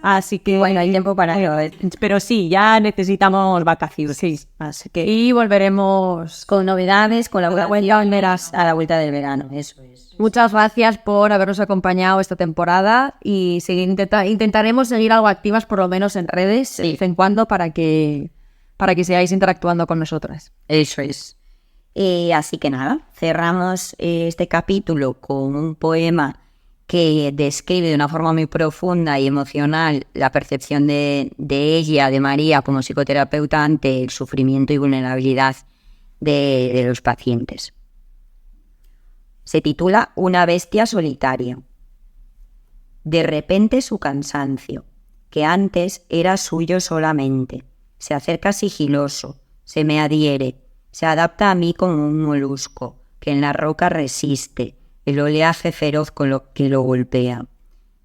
Así que... bueno, hay tiempo para ello. Pero sí, ya necesitamos vacaciones. Sí. Así que... Y volveremos Con novedades, con la verás a la vuelta del verano, eso es. Muchas gracias por habernos acompañado esta temporada y intentaremos seguir algo activas, por lo menos en redes, de vez en cuando, para que sigáis interactuando con nosotras. Eso es. Así que nada, cerramos este capítulo con un poema que describe de una forma muy profunda y emocional la percepción de ella, de María, como psicoterapeuta ante el sufrimiento y vulnerabilidad de los pacientes. Se titula Una bestia solitaria. De repente su cansancio, que antes era suyo solamente, se acerca sigiloso, se me adhiere, se adapta a mí como un molusco, que en la roca resiste el oleaje feroz con lo que lo golpea.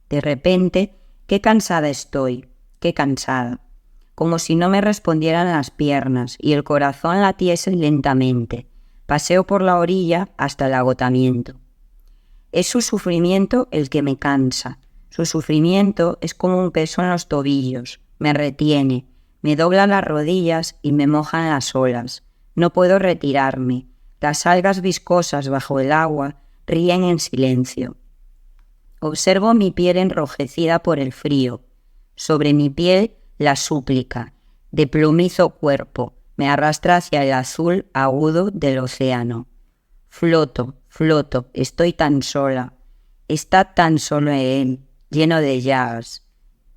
De repente, qué cansada estoy, qué cansada, como si no me respondieran las piernas y el corazón latiese lentamente. Paseo por la orilla hasta el agotamiento. Es su sufrimiento el que me cansa. Su sufrimiento es como un peso en los tobillos, me retiene, me dobla las rodillas y me mojan las olas. No puedo retirarme. Las algas viscosas bajo el agua ríen en silencio. Observo mi piel enrojecida por el frío. Sobre mi piel la súplica, de plumizo cuerpo, me arrastra hacia el azul agudo del océano. Floto, floto, estoy tan sola. Está tan solo él, lleno de llagas.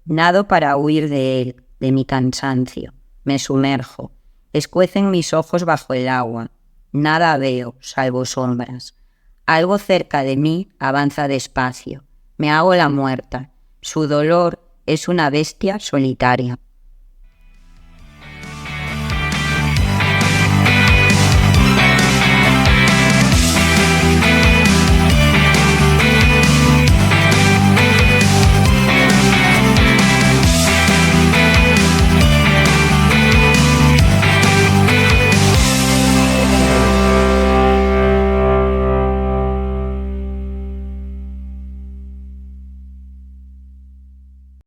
Nado para huir de él, de mi cansancio. Me sumerjo. Escuecen mis ojos bajo el agua. Nada veo, salvo sombras. Algo cerca de mí avanza despacio. Me hago la muerta. Su dolor es una bestia solitaria.